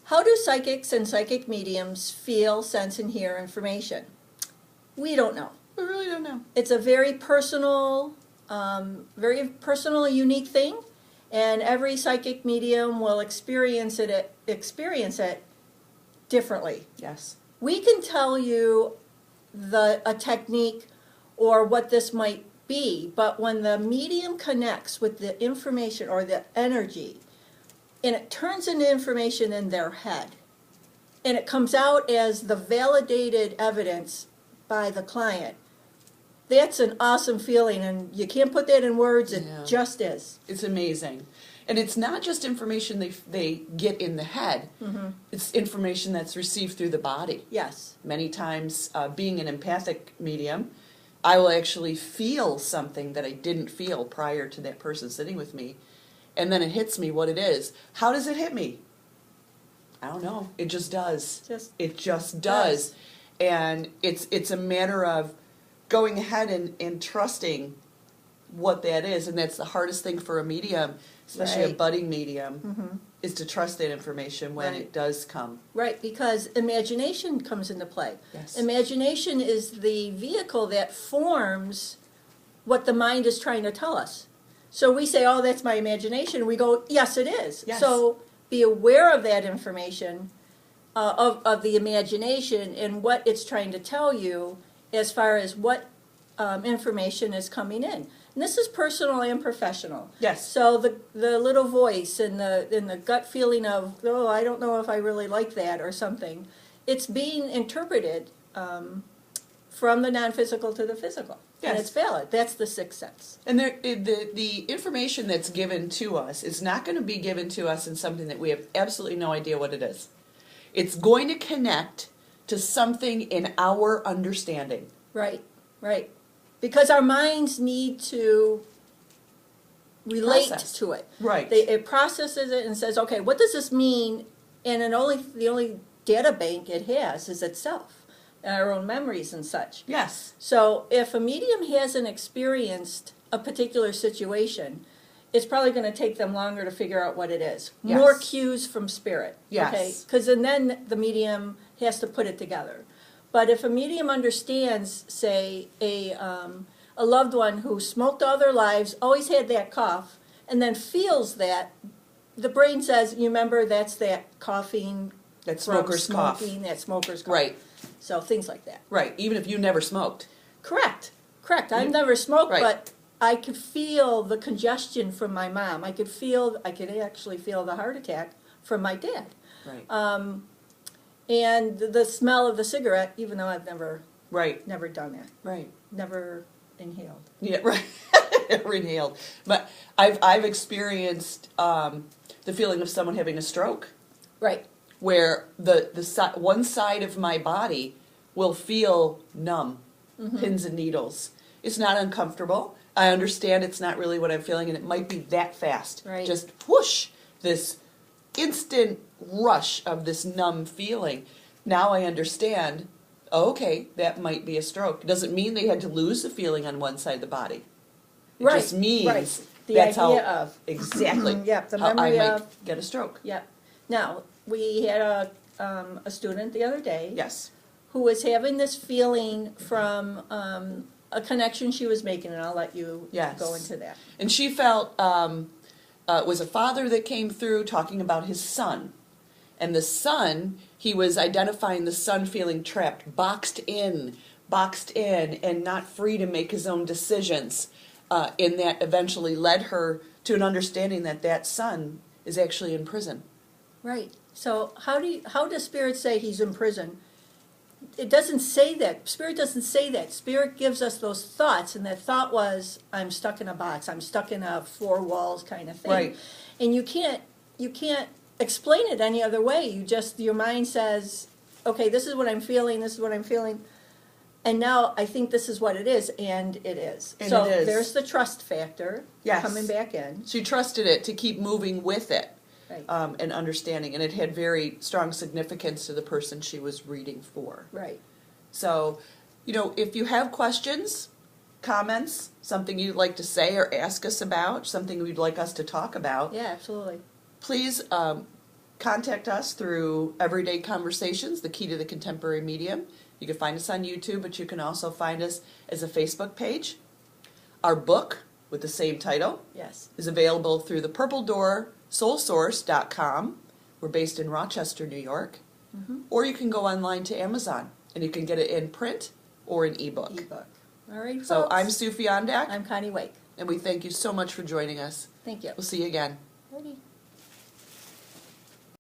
How do psychics and psychic mediums feel, sense, and hear information? We don't know. We really don't know. It's a very personal, unique thing, and every psychic medium will experience it differently. Yes. We can tell you a technique or what this might be, but when the medium connects with the information or the energy, and it turns into information in their head, and it comes out as the validated evidence by the client, that's an awesome feeling, and you can't put that in words. It just is. It's amazing. And it's not just information they get in the head. Mm-hmm. It's information that's received through the body. Yes. Many times, being an empathic medium, I will actually feel something that I didn't feel prior to that person sitting with me. And then it hits me what it is. How does it hit me? I don't know. It just does. It just does. And it's a matter of going ahead and trusting what that is. And that's the hardest thing for a medium, especially a budding medium, is to trust that information when it does come. Right, because imagination comes into play. Yes. Imagination is the vehicle that forms what the mind is trying to tell us. So we say, oh, that's my imagination. We go, yes, it is. Yes. So be aware of that information, of the imagination and what it's trying to tell you as far as what information is coming in. And this is personal and professional. Yes. So the little voice and the gut feeling of, oh, I don't know if I really like that or something, it's being interpreted from the non-physical to the physical. Yes. And it's valid. That's the sixth sense. And the information that's given to us is not going to be given to us in something that we have absolutely no idea what it is. It's going to connect to something in our understanding. Right, right. Because our minds need to relate to it. Right. It processes it and says, okay, what does this mean? And the only data bank it has is itself. Our own memories and such. Yes. So if a medium hasn't experienced a particular situation, it's probably going to take them longer to figure out what it is. Yes. More cues from spirit. Yes. Okay? Because then the medium has to put it together. But if a medium understands, say, a loved one who smoked all their lives, always had that cough, and then feels that, the brain says, you remember, that's that coughing, that smoker's cough. That smoker's cough. Right. So things like that. Right, even if you never smoked. Correct. I've never smoked, right. But I could feel the congestion from my mom. I could actually feel the heart attack from my dad. Right. And the smell of the cigarette, even though I've never done that. Right. Never inhaled. Yeah, right. Never inhaled. But I've experienced the feeling of someone having a stroke. Right. Where the one side of my body will feel numb, pins and needles. It's not uncomfortable. I understand it's not really what I'm feeling, and it might be that fast. Right. Just whoosh, this instant rush of this numb feeling. Now I understand, okay, that might be a stroke. It doesn't mean they had to lose the feeling on one side of the body. It just means that's how exactly the how I memory might get a stroke. Yep. Now, we had a student the other day. Yes. Who was having this feeling from a connection she was making, and I'll let you go into that. And she felt it was a father that came through talking about his son. And the son, he was identifying the son feeling trapped, boxed in, and not free to make his own decisions. And that eventually led her to an understanding that son is actually in prison. Right. So how does Spirit say he's in prison? It doesn't say that. Spirit doesn't say that. Spirit gives us those thoughts, and that thought was, I'm stuck in a box. I'm stuck in a four walls kind of thing. Right. And you can't explain it any other way. Your mind says, okay, this is what I'm feeling. This is what I'm feeling. And now I think this is what it is, and it is. And so it is. There's the trust factor coming back in. She trusted it to keep moving with it. Right. And understanding, and it had very strong significance to the person she was reading for. Right. So, if you have questions, comments, something you'd like to say or ask us about, something you'd like us to talk about, Yeah, absolutely. please contact us through Everyday Conversations, the key to the contemporary medium. You can find us on YouTube, but you can also find us as a Facebook page. Our book with the same title Yes. is available through the Purple Door soulsource.com. We're based in Rochester, New York. Or you can go online to Amazon and you can get it in print or in ebook. Ebook. All right, So folks. I'm Sue Fiondak, I'm Connie Wake. and we thank you so much for joining us. Thank you. We'll see you again. Ready?